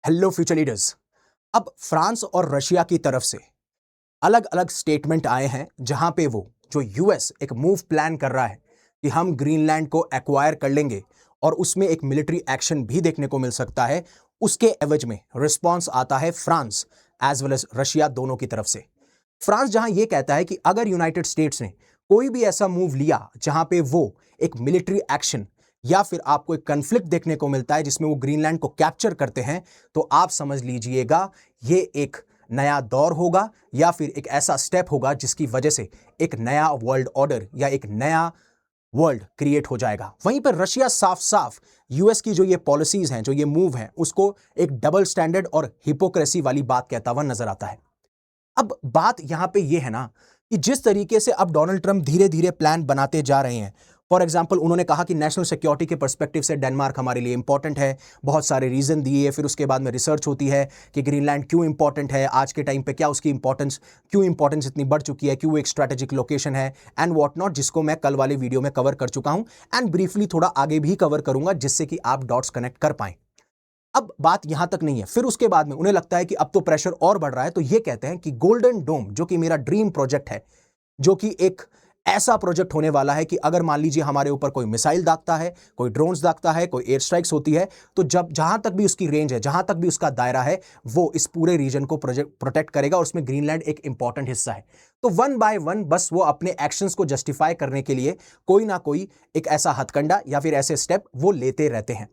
Hello future leaders. अब France और Russia की तरफ से अलग अलग स्टेटमेंट आए हैं जहां पे वो जो यूएस एक मूव प्लान कर रहा है कि हम ग्रीनलैंड को एक्वायर कर लेंगे और उसमें एक मिलिट्री एक्शन भी देखने को मिल सकता है। उसके एवज में रिस्पॉन्स आता है France as well as Russia दोनों की तरफ से। फ्रांस जहां यह कहता है कि अगर यूनाइटेड स्टेट्स ने कोई भी ऐसा मूव लिया जहां पे वो एक मिलिट्री एक्शन या फिर आपको एक कन्फ्लिक्ट देखने को मिलता है जिसमें वो ग्रीनलैंड को कैप्चर करते हैं, तो आप समझ लीजिएगा ये एक नया दौर होगा या फिर एक ऐसा स्टेप होगा जिसकी वजह से एक नया वर्ल्ड ऑर्डर या एक नया वर्ल्ड क्रिएट हो जाएगा। वहीं पर रशिया साफ साफ यूएस की जो ये पॉलिसीज हैं, जो ये मूव हैं, उसको एक डबल स्टैंडर्ड और हिपोक्रेसी वाली बात कहता हुआ नजर आता है। अब बात यहां पे ये है ना कि जिस तरीके से अब डोनाल्ड ट्रंप धीरे धीरे प्लान बनाते जा रहे हैं, फॉर एग्जाम्पल उन्होंने कहा कि नेशनल सिक्योरिटी के पर्सपेक्टिव से डेनमार्क हमारे लिए इंपॉर्टेंट है, बहुत सारे रीजन दिए, फिर उसके बाद में रिसर्च होती है कि ग्रीनलैंड क्यों इंपॉर्टेंट है आज के टाइम पे, क्या उसकी इंपॉर्टेंस इतनी बढ़ चुकी है, क्यों एक स्ट्रैटेजिक लोकेशन है एंड वॉट नॉट, जिसको मैं कल वाले वीडियो में कवर कर चुका हूं एंड ब्रीफली थोड़ा आगे भी कवर करूंगा जिससे कि आप डॉट्स कनेक्ट कर पाएं। अब बात यहां तक नहीं है, फिर उसके बाद में उन्हें लगता है कि अब तो प्रेशर और बढ़ रहा है, तो ये कहते हैं कि गोल्डन डोम जो कि मेरा ड्रीम प्रोजेक्ट है, जो कि एक ऐसा प्रोजेक्ट होने वाला है कि अगर मान लीजिए हमारे ऊपर कोई मिसाइल दागता है, कोई ड्रोन्स दागता है, कोई एयर स्ट्राइक्स होती है, तो जब जहां तक भी उसकी रेंज है, जहां तक भी उसका दायरा है, वो इस पूरे रीजन को प्रोटेक्ट करेगा और उसमें ग्रीनलैंड एक इंपॉर्टेंट हिस्सा है। तो वन बाय वन बस वो अपने एक्शंस को जस्टिफाई करने के लिए कोई ना कोई एक ऐसा हथकंडा या फिर ऐसे स्टेप वो लेते रहते हैं।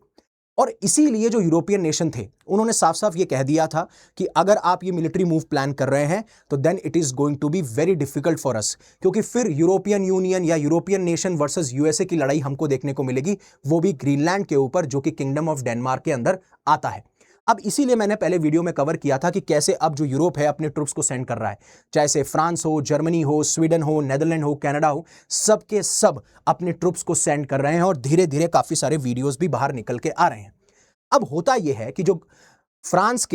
और इसीलिए जो यूरोपियन नेशन थे उन्होंने साफ साफ ये कह दिया था कि अगर आप ये मिलिट्री मूव प्लान कर रहे हैं तो then it is going to be very difficult for us, क्योंकि फिर यूरोपियन यूनियन या यूरोपियन नेशन वर्सेस यूएसए की लड़ाई हमको देखने को मिलेगी, वो भी ग्रीनलैंड के ऊपर जो कि किंगडम ऑफ डेनमार्क के अंदर आता है। अब इसीलिए मैंने पहले वीडियो में कवर किया था कि कैसे अब जो यूरोप है अपने ट्रुप्स को सेंड कर रहा है, चाहे से फ्रांस हो, जर्मनी हो, स्वीडन हो, नेदरलैंड हो, कनाडा हो, सबके सब अपने ट्रुप्स को सेंड कर रहे हैं और धीरे धीरे काफी सारे वीडियोस भी बाहर निकल के आ रहे हैं। अब होता यह है कि जो फ्रांस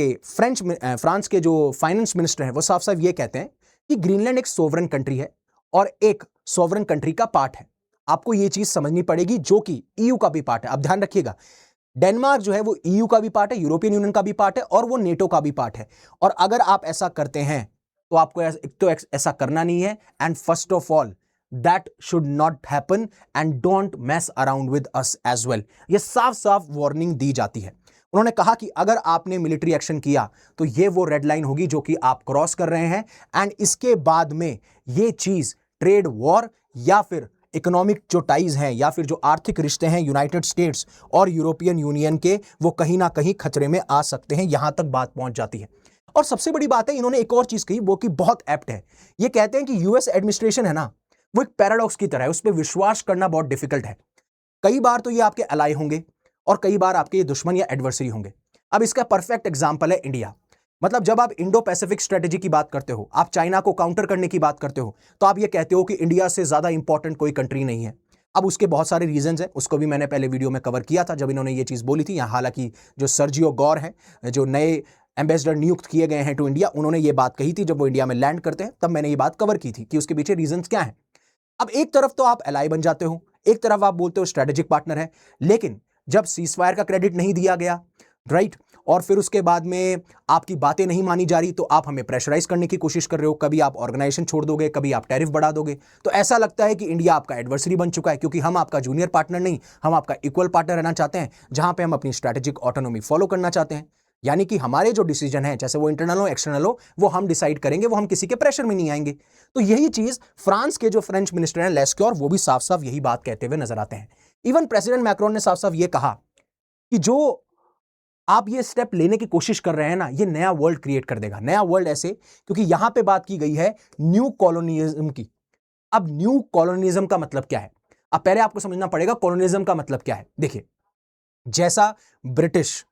के जो फाइनेंस मिनिस्टर हैं वो साफ साफ ये कहते हैं कि ग्रीनलैंड एक सोवरेन कंट्री है और एक सोवरेन कंट्री का पार्ट है। आपको यह चीज समझनी पड़ेगी, जो कि ईयू का भी पार्ट है। अब ध्यान रखिएगा, डेनमार्क जो है वो ईयू का भी पार्ट है, यूरोपियन यूनियन का भी पार्ट है और वो नेटो का भी पार्ट है। और अगर आप ऐसा करते हैं तो आपको एक तो ऐसा करना नहीं है, and first of all that should not happen and don't mess around with us as well. ये साफ साफ वार्निंग दी जाती है। उन्होंने कहा कि अगर आपने मिलिट्री एक्शन किया तो ये वो रेड लाइन होगी जो कि आप क्रॉस कर रहे हैं, एंड इसके बाद में ये चीज ट्रेड वॉर या फिर इकोनॉमिक जो टाइज हैं या फिर जो आर्थिक रिश्ते हैं यूनाइटेड स्टेट्स और यूरोपियन यूनियन के, वो कहीं ना कहीं खतरे में आ सकते हैं। यहां तक बात पहुंच जाती है। और सबसे बड़ी बात है, इन्होंने एक और चीज कही वो कि बहुत एप्ट है। ये कहते हैं कि यूएस एडमिनिस्ट्रेशन है ना, वो एक पैराडॉक्स की तरह है, उस पर विश्वास करना बहुत डिफिकल्ट है। कई बार तो ये आपके अलाई होंगे और कई बार आपके ये दुश्मन या एडवर्सरी होंगे। अब इसका परफेक्ट एग्जांपल है इंडिया। मतलब जब आप इंडो पैसिफिक स्ट्रेटेजी की बात करते हो, आप चाइना को काउंटर करने की बात करते हो, तो आप ये कहते हो कि इंडिया से ज्यादा इंपॉर्टेंट कोई कंट्री नहीं है। अब उसके बहुत सारे रीजंस हैं, उसको भी मैंने पहले वीडियो में कवर किया था जब इन्होंने ये चीज बोली थी। यहाँ हालांकि जो सर्जियो गौर हैं, जो नए एम्बेसडर नियुक्त किए गए हैं टू इंडिया, उन्होंने ये बात कही थी जब वो इंडिया में लैंड करते हैं, तब मैंने ये बात कवर की थी कि उसके पीछे रीजंस क्या है। अब एक तरफ तो आप एलाई बन जाते हो, एक तरफ आप बोलते हो स्ट्रेटेजिक पार्टनर है, लेकिन जब सीजफायर का क्रेडिट नहीं दिया गया, राइट, और फिर उसके बाद में आपकी बातें नहीं मानी जा रही, तो आप हमें प्रेशराइज करने की कोशिश कर रहे हो। कभी आप ऑर्गेनाइजेशन छोड़ दोगे, कभी आप टैरिफ बढ़ा दोगे, तो ऐसा लगता है कि इंडिया आपका एडवर्सरी बन चुका है, क्योंकि हम आपका जूनियर पार्टनर नहीं, हम आपका इक्वल पार्टनर रहना चाहते हैं, जहां पे हम अपनी स्ट्रेटेजिक ऑटोनॉमी फॉलो करना चाहते हैं। यानी कि हमारे जो डिसीजन है, चाहे वो इंटरनल हो एक्सटर्नल हो, वो हम डिसाइड करेंगे, वो हम किसी के प्रेशर में नहीं आएंगे। तो यही चीज फ्रांस के जो फ्रेंच मिनिस्टर हैं लेस्क्योर, वो भी साफ साफ यही बात कहते हुए नजर आते हैं। इवन प्रेसिडेंट मैक्रोन ने साफ साफ ये कहा कि जो आप ये स्टेप लेने की कोशिश कर रहे हैं ना, ये नया वर्ल्ड क्रिएट कर देगा। नया वर्ल्ड ऐसे, क्योंकि यहां पे बात की गई है न्यू कॉलोनियलिज्म की। अब न्यू कॉलोनियलिज्म का मतलब क्या है? अब पहले आपको समझना पड़ेगा कॉलोनियलिज्म का मतलब क्या है। देखिए, जैसा ब्रिटिश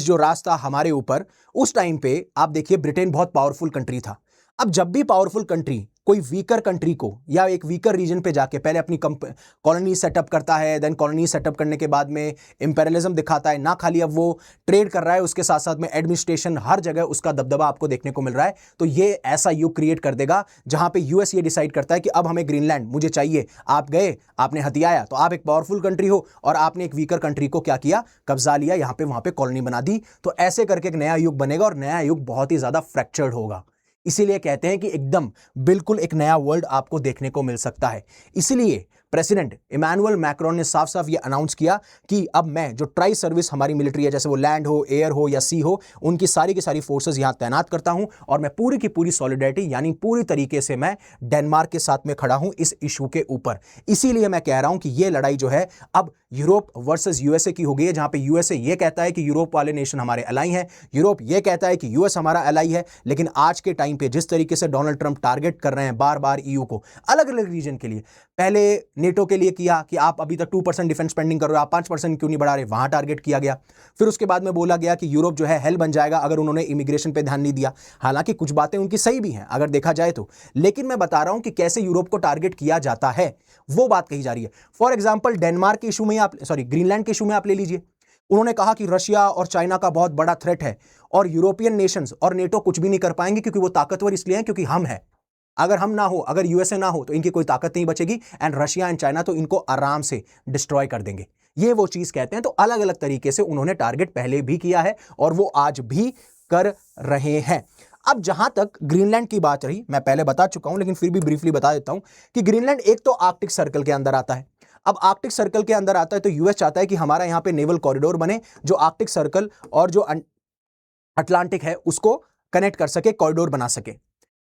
जो राज था हमारे ऊपर, उस टाइम पे आप देखिए ब्रिटेन बहुत पावरफुल कंट्री था। अब जब भी पावरफुल कंट्री कोई वीकर कंट्री को या एक वीकर रीजन पे जाके पहले अपनी कॉलोनी सेटअप करता है, देन कॉलोनी सेटअप करने के बाद में इंपेरियलिज्म दिखाता है, ना खाली अब वो ट्रेड कर रहा है, उसके साथ साथ में एडमिनिस्ट्रेशन, हर जगह उसका दबदबा आपको देखने को मिल रहा है। तो ये ऐसा युग क्रिएट कर देगा जहां पे यूएस ये डिसाइड करता है कि अब हमें ग्रीनलैंड मुझे चाहिए। आप गए, आपने हथियाया, तो आप एक पावरफुल कंट्री हो और आपने एक वीकर कंट्री को क्या किया, कब्जा लिया, यहां पे वहां पे कॉलोनी बना दी। तो ऐसे करके एक नया युग बनेगा और नया युग बहुत ही ज्यादा फ्रैक्चर्ड होगा। इसीलिए कहते हैं कि एकदम बिल्कुल एक नया वर्ल्ड आपको देखने को मिल सकता है। इसीलिए प्रेसिडेंट इमैनुअल मैक्रोन ने साफ साफ ये अनाउंस किया कि अब मैं जो ट्राई सर्विस हमारी मिलिट्री है, जैसे वो लैंड हो, एयर हो या सी हो, उनकी सारी की सारी फोर्सेस यहां तैनात करता हूं और मैं पूरी की पूरी सॉलिडेरिटी यानी पूरी तरीके से मैं डेनमार्क के साथ में खड़ा हूं इस इशू के ऊपर। इसीलिए मैं कह रहा हूं कि यह लड़ाई जो है अब यूरोप वर्सेस यूएसए की हो गई है, जहां पे यूएसए ये कहता है कि यूरोप वाले नेशन हमारे अलाई हैं, यूरोप ये कहता है कि यूएस हमारा अलाई है। लेकिन आज के टाइम पे जिस तरीके से डोनाल्ड ट्रंप टारगेट कर रहे हैं बार बार ईयू को अलग अलग रीजन के लिए, पहले नेटो के लिए किया कि आप अभी तक 2% डिफेंस स्पेंडिंग कर रहे हो, आप 5% क्यों नहीं बढ़ा रहे, वहां टारगेट किया गया। फिर उसके बाद में बोला गया कि यूरोप जो है हेल बन जाएगा अगर उन्होंने इमिग्रेशन पे ध्यान नहीं दिया। हालांकि कुछ बातें उनकी सही भी हैं अगर देखा जाए तो, लेकिन मैं बता रहा हूं कि कैसे यूरोप को टारगेट किया जाता है, वो बात कही जा रही है। फॉर एग्जाम्पल डेनमार्क के इशू में आप ग्रीनलैंड के इशू में आप ले लीजिए। उन्होंने कहा कि रशिया और चाइना का बहुत बड़ा थ्रेट है और यूरोपियन नेशंस और नेटो कुछ भी नहीं कर पाएंगे, क्योंकि वो ताकतवर इसलिए हैं क्योंकि हम हैं। अगर हम ना हो, अगर यूएसए ना हो तो इनकी कोई ताकत नहीं बचेगी, एंड रशिया एंड चाइना तो इनको आराम से डिस्ट्रॉय कर देंगे। ये वो चीज कहते हैं। तो अलग अलग तरीके से उन्होंने टारगेट पहले भी किया है और वो आज भी कर रहे हैं। अब जहां तक ग्रीनलैंड की बात रही, मैं पहले बता चुका हूं लेकिन फिर भी ब्रीफली बता देता हूं कि ग्रीनलैंड एक तो आर्कटिक सर्कल के अंदर आता है। अब आर्कटिक सर्कल के अंदर आता है तो यूएस चाहता है कि हमारा यहां पे नेवल कॉरिडोर बने जो आर्कटिक सर्कल और जो अटलांटिक है उसको कनेक्ट कर सके, कॉरिडोर बना सके।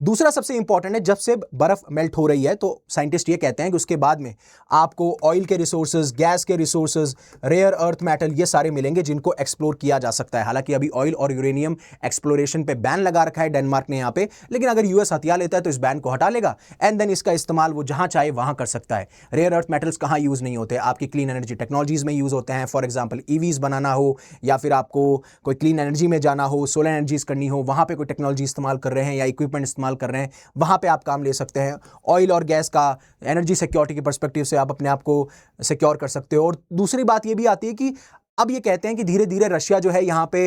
दूसरा सबसे इंपॉर्टेंट है, जब से बर्फ मेल्ट हो रही है तो साइंटिस्ट ये कहते हैं कि उसके बाद में आपको ऑयल के रिसोर्सेज, गैस के रिसोर्सेज, रेयर अर्थ मेटल ये सारे मिलेंगे जिनको एक्सप्लोर किया जा सकता है। हालांकि अभी ऑयल और यूरेनियम एक्सप्लोरेशन पे बैन लगा रखा है डेनमार्क ने यहाँ पे, लेकिन अगर यूएस हथिया लेता है तो इस बैन को हटा लेगा एंड देन इसका इस्तेमाल वो जहां चाहे वहां कर सकता है। रेयर अर्थ मेटल्स कहाँ यूज नहीं होते, आपकी क्लीन एनर्जी टेक्नोलॉजीज में यूज होते हैं। फॉर एग्जाम्पल ईवीज बनाना हो या फिर आपको कोई क्लीन एनर्जी में जाना हो, सोलर एनर्जीज करनी हो, वहां पर कोई टेक्नोलॉजी इस्तेमाल कर रहे हैं या इक्विपमेंट इस्तेमाल कर रहे हैं, वहां पे आप काम ले सकते हैं। ऑयल और गैस का एनर्जी सिक्योरिटी के पर्सपेक्टिव से आप अपने आप को सिक्योर कर सकते हो। और दूसरी बात ये भी आती है कि अब ये कहते हैं कि धीरे धीरे रशिया जो है यहां पे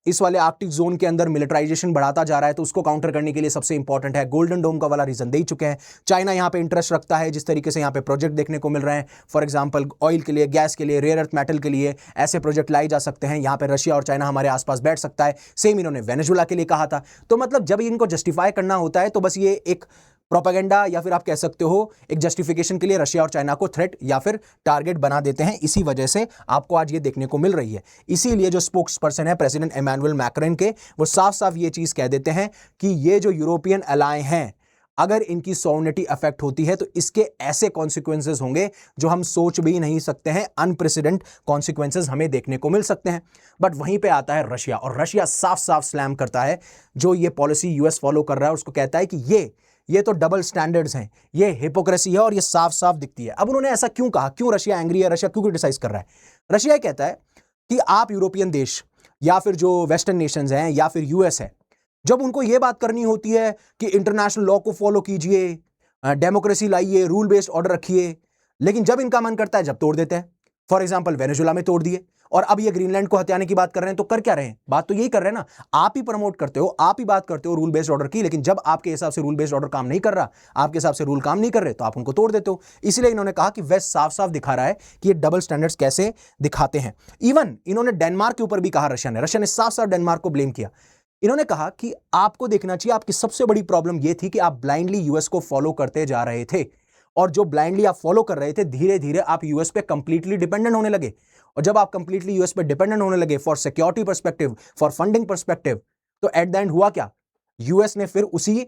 इस वाले आर्कटिक जोन के अंदर मिलिटराइजेशन बढ़ाता जा रहा है, तो उसको काउंटर करने के लिए सबसे इंपॉर्टेंट है गोल्डन डोम का वाला रीजन दे ही चुके हैं। चाइना यहां पे इंटरेस्ट रखता है, जिस तरीके से यहां पे प्रोजेक्ट देखने को मिल रहे हैं, फॉर एग्जांपल ऑयल के लिए, गैस के लिए, रेयर अर्थ मेटल के लिए ऐसे प्रोजेक्ट लाए जा सकते हैं। यहां पे रशिया और चाइना हमारे आसपास बैठ सकता है। सेम इन्होंने वेनेजुएला के लिए कहा था। तो मतलब जब इनको जस्टिफाई करना होता है तो बस ये एक प्रोपेगेंडा या फिर आप कह सकते हो एक जस्टिफिकेशन के लिए रशिया और चाइना को थ्रेट या फिर टारगेट बना देते हैं। इसी वजह से आपको आज ये देखने को मिल रही है। इसीलिए जो स्पोक्स पर्सन है प्रेसिडेंट इमैनुअल मैक्रोन के, वो साफ साफ ये चीज कह देते हैं कि ये जो यूरोपियन अलाय हैं, अगर इनकी सॉवरेनिटी अफेक्ट होती है तो इसके ऐसे कॉन्सिक्वेंसेस होंगे जो हम सोच भी नहीं सकते हैं। अनप्रेसिडेंट कॉन्सिक्वेंसेस हमें देखने को मिल सकते हैं। बट वहीं पे आता है रशिया, और रशिया साफ साफ स्लैम करता है जो ये पॉलिसी यूएस फॉलो कर रहा है। उसको कहता है कि ये तो डबल स्टैंडर्ड्स हैं, ये हिपोक्रेसी है और ये साफ साफ दिखती है। अब उन्होंने ऐसा क्यों कहा, क्यों रशिया एंग्री है, रशिया क्यों क्रिटिसाइज कर रहा है? रशिया कहता है कि आप यूरोपियन देश या फिर जो वेस्टर्न नेशंस हैं या फिर यूएस है, जब उनको यह बात करनी होती है कि इंटरनेशनल लॉ को फॉलो कीजिए, डेमोक्रेसी लाइए, रूल बेस्ड ऑर्डर रखिए, लेकिन जब इनका मन करता है जब तोड़ देते हैं। फॉर एग्जाम्पल वेनेजुएला में तोड़ दिए, और अब ये ग्रीनलैंड को हथियाने की बात कर रहे हैं। तो कर क्या रहे हैं? बात तो यही कर रहे हैं ना, आप ही प्रमोट करते हो, आप ही बात करते हो रूल बेस्ड ऑर्डर की, लेकिन जब आपके हिसाब से रूल बेस्ड ऑर्डर काम नहीं कर रहा, आपके हिसाब से रूल काम नहीं कर रहे, तो आप उनको तोड़ देते हो। इसलिए इन्होंने कहा कि वेस्ट साफ साफ दिखा रहा है कि ये डबल स्टैंडर्ड्स कैसे दिखाते हैं। इवन इन्होंने डेनमार्क के ऊपर भी कहा, रशिया ने साफ साफ डेनमार्क को ब्लेम किया। इन्होंने कहा कि आपको देखना चाहिए, आपकी सबसे बड़ी प्रॉब्लम यह थी कि आप ब्लाइंडली यूएस को फॉलो करते जा रहे थे, और जो ब्लाइंडली आप फॉलो कर रहे थे, धीरे धीरे आप यूएस पे कंप्लीटली डिपेंडेंट होने लगे। और जब आप कंप्लीटली यूएस पे डिपेंडेंट होने लगे for security perspective, for funding perspective, तो एट द एंड हुआ क्या? यूएस ने फिर उसी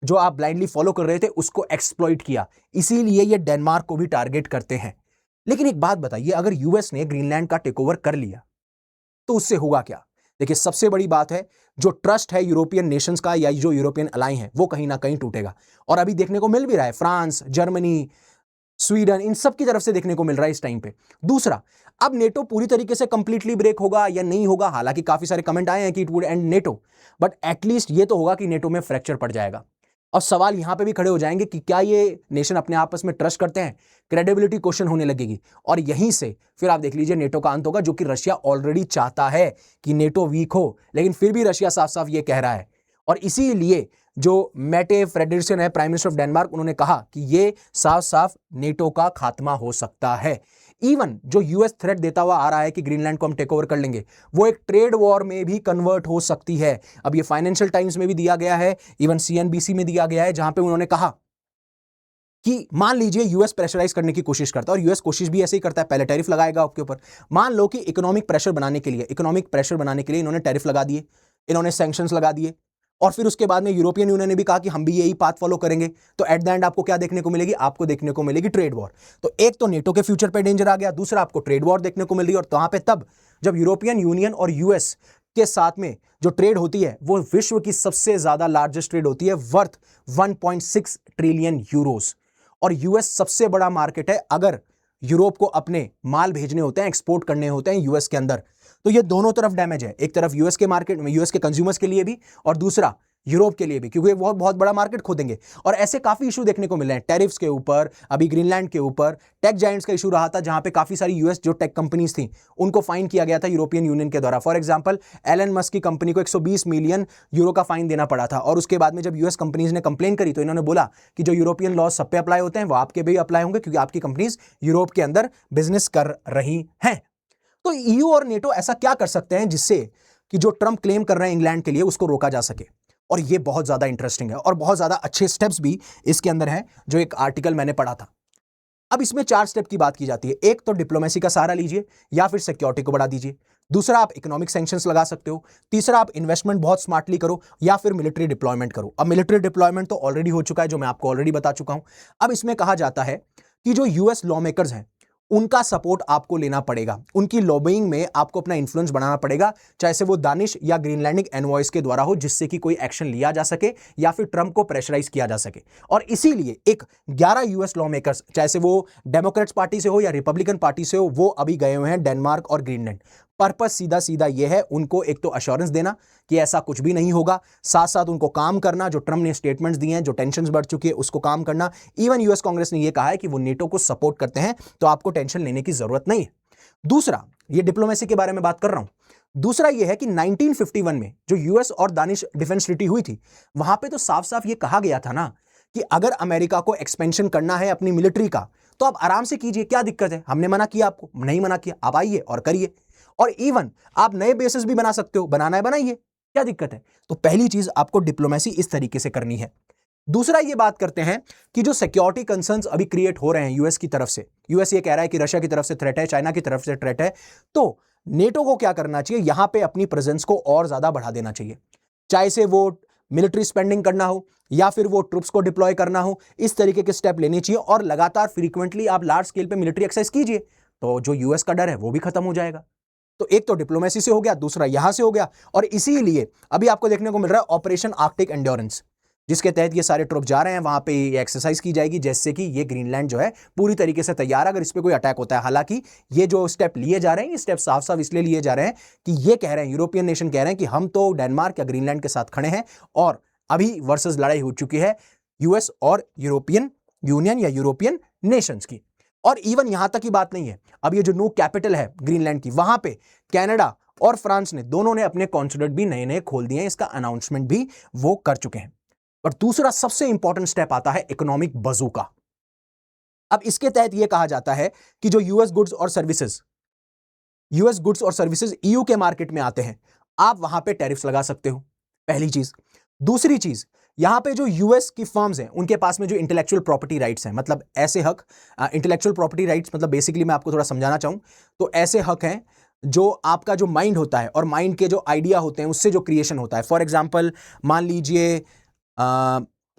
जो आप ब्लाइंडली फॉलो कर रहे थे उसको एक्सप्लॉइट किया। इसीलिए ये डेनमार्क को भी टारगेट करते हैं। लेकिन एक बात बताइए, अगर यूएस ने ग्रीनलैंड का टेक ओवर कर लिया तो उससे होगा क्या? देखिए, सबसे बड़ी बात है, जो ट्रस्ट है यूरोपियन नेशंस का या जो यूरोपियन अलाई है, वो कहीं ना कहीं टूटेगा। और अभी देखने को मिल भी रहा है, फ्रांस, जर्मनी, स्वीडन, इन सब की तरफ से देखने को मिल रहा है इस टाइम पे। दूसरा, अब नेटो पूरी तरीके से कंप्लीटली ब्रेक होगा या नहीं होगा? हालांकि काफी सारे कमेंट आए हैं कि it would and NATO, but at least ये तो होगा कि नेटो में फ्रैक्चर पड़ जाएगा। और सवाल यहां पे भी खड़े हो जाएंगे कि क्या ये नेशन अपने आपस में ट्रस्ट करते हैं, क्रेडिबिलिटी क्वेश्चन होने लगेगी। और यहीं से फिर आप देख लीजिए नेटो का अंत होगा, जो कि रशिया ऑलरेडी चाहता है कि नेटो वीक हो, लेकिन फिर भी रशिया साफ साफ ये कह रहा है। और इसीलिए जो मेटे फ्रेडरिक्सन है, प्राइम मिनिस्टर ऑफ डेनमार्क, उन्होंने कहा कि ये साफ साफ नेटो का खात्मा हो सकता है। इवन जो यूएस थ्रेट देता हुआ आ रहा है कि ग्रीनलैंड को हम टेक ओवर कर लेंगे, वो एक ट्रेड वॉर में भी कन्वर्ट हो सकती है। अब ये फाइनेंशियल टाइम्स में भी दिया गया है, इवन सीएनबीसी में दिया गया है, जहां पे उन्होंने कहा कि मान लीजिए यूएस प्रेशराइज करने की कोशिश करता है, और यूएस कोशिश भी ऐसे ही करता है, पहले टैरिफ लगाएगा आपके ऊपर। मान लो कि इकोनॉमिक प्रेशर बनाने के लिए इन्होंने टैरिफ लगा दिए, इन्होंने सैंक्शंस लगा दिए, और फिर उसके बाद में यूरोपियन यूनियन ने भी कहा कि हम भी यही पाथ फॉलो करेंगे। तो एट द एंड आपको क्या देखने को मिलेगी? आपको देखने को मिलेगी ट्रेड वॉर। तो एक तो नेटो के फ्यूचर पे डेंजर आ गया, दूसरा आपको ट्रेड वॉर देखने को मिल रही है। और वहां पे तब जब यूरोपियन यूनियन और यूएस के साथ में जो ट्रेड होती है वो विश्व की सबसे ज्यादा लार्जेस्ट ट्रेड होती है, वर्थ 1.6 ट्रिलियन यूरोस। और यूएस सबसे बड़ा मार्केट है अगर यूरोप को अपने माल भेजने होते हैं, एक्सपोर्ट करने होते हैं यूएस के अंदर। तो ये दोनों तरफ डैमेज है, एक तरफ यूएस के मार्केट में, यूएस के कंज्यूमर्स के लिए भी, और दूसरा यूरोप के लिए भी, क्योंकि वो बहुत बड़ा मार्केट खो देंगे। और ऐसे काफी इशू देखने को मिल रहे हैं, टैरिफ्स के ऊपर, अभी ग्रीनलैंड के ऊपर, टेक जायंट्स का इशू रहा था, जहां पे काफी सारी यूएस जो टेक कंपनीज थी उनको फाइन किया गया था यूरोपियन यूनियन के द्वारा। फॉर एग्जांपल एलन मस्क की कंपनी को 120 मिलियन यूरो का फाइन देना पड़ा था। और उसके बाद में जब यूएस कंपनीज ने कंप्लेन करी तो इन्होंने बोला कि जो यूरोपियन लॉज सब पे अप्लाई होते हैं वो आपके भी अप्लाई होंगे, क्योंकि आपकी कंपनीज यूरोप के अंदर बिजनेस कर रही हैं। तो ईयू और नेटो ऐसा क्या कर सकते हैं जिससे कि जो ट्रंप क्लेम कर रहे हैं इंग्लैंड के लिए उसको रोका जा सके? और ये बहुत ज्यादा इंटरेस्टिंग है, और बहुत ज्यादा अच्छे स्टेप्स भी इसके अंदर हैं, जो एक आर्टिकल मैंने पढ़ा था। अब इसमें 4 स्टेप की बात की जाती है। एक तो डिप्लोमेसी का सहारा लीजिए, या फिर सिक्योरिटी को बढ़ा दीजिए। दूसरा, आप इकोनॉमिक सैंक्शंस लगा सकते हो। तीसरा, आप इन्वेस्टमेंट बहुत स्मार्टली करो, या फिर मिलिट्री डिप्लॉयमेंट करो। अब मिलिट्री डिप्लॉयमेंट तो ऑलरेडी हो चुका है, जो मैं आपको ऑलरेडी बता चुका हूं। अब इसमें कहा जाता है कि जो यूएस लॉ मेकर्स हैं उनका सपोर्ट आपको लेना पड़ेगा, उनकी लॉबिंग में आपको अपना इन्फ्लुएंस बढ़ाना पड़ेगा, चाहे से वो दानिश या ग्रीनलैंडिक एनवॉइस के द्वारा हो, जिससे कि कोई एक्शन लिया जा सके या फिर ट्रंप को प्रेशराइज किया जा सके। और इसीलिए 11 यूएस लॉ मेकर्स, चाहे से वो डेमोक्रेट्स पार्टी से हो या रिपब्लिकन पार्टी से हो, वो अभी गए हुए हैं डेनमार्क और ग्रीनलैंड। पर्पस सीधा सीधा यह है, उनको एक तो अश्योरेंस देना कि ऐसा कुछ भी नहीं होगा, साथ साथ उनको काम करना, जो ट्रंप ने स्टेटमेंट्स दिए हैं, जो टेंशन्स बढ़ चुकी है उसको काम करना। इवन यूएस कांग्रेस ने यह कहा है कि वो नेटो को सपोर्ट करते हैं, तो आपको टेंशन लेने की जरूरत नहीं है। दूसरा, ये डिप्लोमेसी के बारे में बात कर रहा हूं। दूसरा यह है कि 1951 में जो यूएस और दानिश डिफेंस ट्रीटी हुई थी, वहां पे तो साफ साफ ये कहा गया था ना कि अगर अमेरिका को एक्सपेंशन करना है अपनी मिलिट्री का, तो आप आराम से कीजिए, क्या दिक्कत है? हमने मना किया आपको? नहीं मना किया, आप आइए और करिए। और इवन आप नए बेसिस भी बना सकते हो, बनाना है बनाइए, क्या दिक्कत है? तो पहली चीज, आपको डिप्लोमेसी इस तरीके से करनी है। दूसरा, ये बात करते हैं कि जो सिक्योरिटी कंसर्न्स अभी क्रिएट हो रहे हैं यूएस की तरफ से, यूएस ये कह रहा है कि रशिया की तरफ से थ्रेट है, चाइना की तरफ से थ्रेट है, तो नेटो को क्या करना चाहिए? यहां पे अपनी प्रेजेंस को और ज्यादा बढ़ा देना चाहिए, चाहे से वो मिलिट्री स्पेंडिंग करना हो या फिर वो ट्रूप्स को डिप्लॉय करना हो, इस तरीके के स्टेप लेने चाहिए। और लगातार फ्रीक्वेंटली आप लार्ज स्केल पे मिलिट्री एक्सरसाइज कीजिए, तो जो यूएस का डर है वो भी खत्म हो जाएगा। तो एक तो डिप्लोमेसी से हो गया, दूसरा यहां से हो गया, और इसीलिए अभी आपको देखने को मिल रहा है ऑपरेशन आर्कटिक एंड्योरेंस, जिसके तहत ये सारे ट्रुप जा रहे हैं, वहां पे ये एक्सरसाइज की जाएगी, जैसे कि ये ग्रीनलैंड जो है पूरी तरीके से तैयार है अगर इस पे कोई अटैक होता है। हालांकि ये जो स्टेप लिए जा रहे हैं, ये स्टेप साफ साफ इसलिए लिए जा रहे हैं कि ये कह रहे हैं, यूरोपियन नेशन कह रहे हैं कि हम तो डेनमार्क या ग्रीनलैंड के साथ खड़े हैं, और अभी वर्सेस लड़ाई हो चुकी है यूएस और यूरोपियन यूनियन या यूरोपियन नेशंस की। और इवन यहां तक की बात नहीं है, अब ये जो न्यू कैपिटल है ग्रीनलैंड की, वहां पे कनाडा और फ्रांस ने दोनों ने अपने कॉन्सुलेट भी नए नए खोल दिए हैं, इसका अनाउंसमेंट भी वो कर चुके हैं। और दूसरा सबसे इंपॉर्टेंट स्टेप आता है इकोनॉमिक बजूका। अब इसके तहत यह कहा जाता है कि जो यूएस गुड्स और सर्विसेज ईयू के मार्केट में आते हैं, आप वहां पे टैरिफ्स लगा सकते हो, पहली चीज। दूसरी चीज, यहां पे जो यूएस की फर्म्स हैं उनके पास में जो इंटेलेक्चुअल प्रॉपर्टी राइट्स हैं, मतलब ऐसे हक, इंटेलेक्चुअल प्रॉपर्टी राइट्स मतलब बेसिकली मैं आपको थोड़ा समझाना चाहूं तो ऐसे हक हैं जो आपका जो माइंड होता है और माइंड के जो आइडिया होते हैं उससे जो क्रिएशन होता है। फॉर एग्जाम्पल, मान लीजिए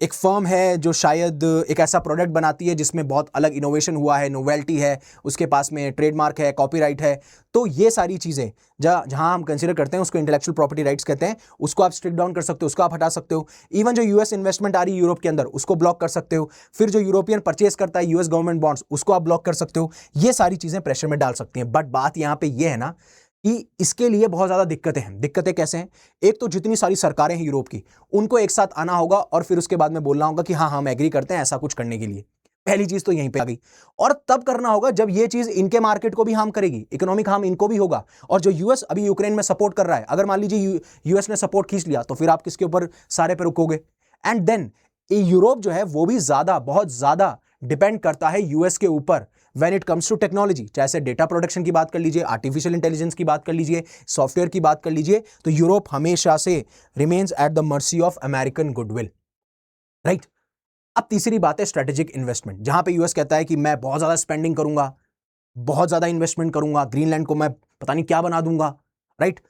एक फर्म है जो शायद एक ऐसा प्रोडक्ट बनाती है जिसमें बहुत अलग इनोवेशन हुआ है, नोवेल्टी है, उसके पास में ट्रेडमार्क है, कॉपीराइट है, तो ये सारी चीज़ें जहां हम कंसीडर करते हैं उसको इंटेलेक्चुअल प्रॉपर्टी राइट्स कहते हैं। उसको आप स्ट्रिक डाउन कर सकते हो, उसको आप हटा सकते हो। इवन जो यूएस इन्वेस्टमेंट आ रही है यूरोप के अंदर, उसको ब्लॉक कर सकते हो। फिर जो यूरोपियन परचेस करता है यूएस गवर्नमेंट बॉन्ड्स, उसको आप ब्लॉक कर सकते हो। ये सारी चीज़ें प्रेशर में डाल सकती हैं। बट बात यहाँ पे ये है ना कि इसके लिए बहुत ज्यादा दिक्कतें हैं। दिक्कतें कैसे हैं? एक तो जितनी सारी सरकारें हैं यूरोप की, उनको एक साथ आना होगा और फिर उसके बाद में बोलना होगा कि हाँ हम एग्री करते हैं ऐसा कुछ करने के लिए। पहली चीज तो यहीं पे आ गई। और तब करना होगा जब ये चीज इनके मार्केट को भी हार्म करेगी, इकोनॉमिक हार्म इनको भी होगा। और जो यूएस अभी यूक्रेन में सपोर्ट कर रहा है, अगर मान लीजिए यूएस ने सपोर्ट खींच लिया तो फिर आप किसके ऊपर सारे पे रुकोगे? एंड देन यूरोप जो है वो भी ज्यादा, बहुत ज्यादा डिपेंड करता है यूएस के ऊपर when it comes to technology. चाहे डेटा प्रोडक्शन की बात कर लीजिए, आर्टिफिशियल इंटेलिजेंस की बात कर लीजिए, सॉफ्टवेयर की बात कर लीजिए, तो यूरोप हमेशा से remains at the mercy of American goodwill, right? अब तीसरी बात है स्ट्रेटेजिक इन्वेस्टमेंट, जहां पे यूएस कहता है कि मैं बहुत ज्यादा स्पेंडिंग करूंगा, बहुत ज्यादा इन्वेस्टमेंट करूंगा, ग्रीनलैंड को मैं पता नहीं क्या बना दूंगा, राइट?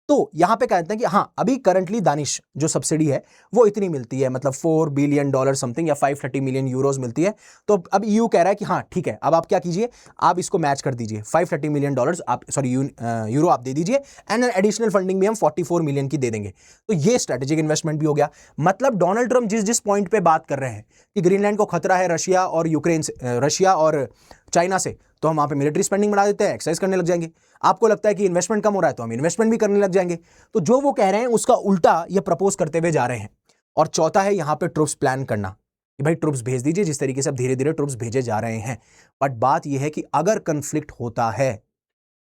तो यहां पे कहते हैं कि हाँ अभी करंटली दानिश जो सब्सिडी है वो इतनी मिलती है, मतलब $4 बिलियन समथिंग या 530 मिलियन यूरोज मिलती है। तो अब ईयू कह रहा है कि हाँ ठीक है, अब आप क्या कीजिए, आप इसको मैच कर दीजिए, $530 मिलियन आप, सॉरी यूरो आप दे दीजिए, एंड एडिशनल फंडिंग भी हम 44 मिलियन की दे देंगे। तो ये स्ट्रेटेजिक इन्वेस्टमेंट भी हो गया। मतलब डोनाल्ड ट्रंप जिस जिस पॉइंट पे बात कर रहे हैं कि ग्रीनलैंड को खतरा है रशिया और यूक्रेन से, रशिया और चाइना से, तो हम वहां पे मिलिट्री स्पेंडिंग बढ़ा देते हैं, एक्सरसाइज करने लग जाएंगे। आपको लगता है कि इन्वेस्टमेंट कम हो रहा है तो हम इन्वेस्टमेंट भी करने लग जाएंगे। तो जो वो कह रहे हैं उसका उल्टा ये प्रपोज करते हुए जा रहे हैं। और चौथा है यहां पे ट्रुप्स प्लान करना, कि भाई ट्रुप्स भेज दीजिए, जिस तरीके से अब धीरे धीरे ट्रुप्स भेजे जा रहे हैं। बट बात यह है कि अगर कंफ्लिक्ट होता है,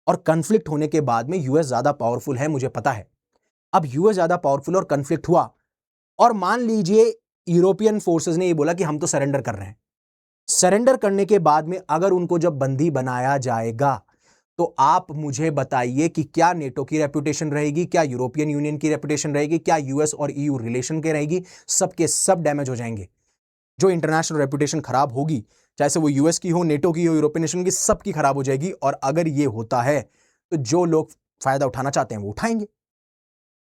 और कंफ्लिक्ट होने के बाद में यूएस ज्यादा पावरफुल है, मुझे पता है, अब यूएस ज्यादा पावरफुल और कंफ्लिक्ट हुआ, और मान लीजिए यूरोपियन फोर्सेस ने ये बोला कि हम तो सरेंडर कर रहे हैं। सरेंडर करने के बाद में अगर उनको जब बंदी बनाया जाएगा, तो आप मुझे बताइए कि क्या नेटो की रेपुटेशन रहेगी, क्या यूरोपियन यूनियन की रेपुटेशन रहेगी, क्या यूएस और ईयू रिलेशन के रहेगी? सबके सब डैमेज हो जाएंगे। जो इंटरनेशनल रेपुटेशन खराब होगी, चाहे से वो यूएस की हो, नेटो की हो, यूरोपियन यूनियन की, सबकी खराब हो जाएगी। और अगर ये होता है तो जो लोग फायदा उठाना चाहते हैं वो उठाएंगे,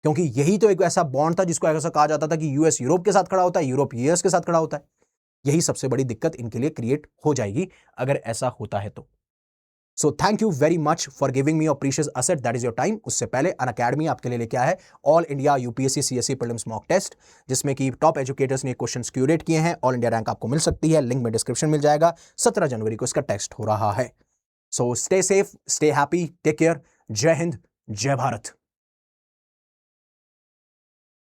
क्योंकि यही तो एक ऐसा बॉन्ड था जिसको ऐसा कहा जाता था कि यूएस यूरोप के साथ खड़ा होता है, यूरोप यूएस के साथ खड़ा होता है। यही सबसे बड़ी दिक्कत इनके लिए क्रिएट हो जाएगी अगर ऐसा होता है तो। So thank you very much for giving me your precious asset, that is your time. उससे पहले अनअकैडमी आपके लिए लेके आया है all India UPSC CSC prelims mock test, जिसमें कि टॉप एजुकेटर्स ने क्वेश्चंस क्यूरेट किए हैं। ऑल इंडिया रैंक आपको मिल सकती है, लिंक में डिस्क्रिप्शन मिल जाएगा। 17 जनवरी को इसका टेस्ट हो रहा है। So stay safe, stay happy, take care. जय हिंद, जय भारत।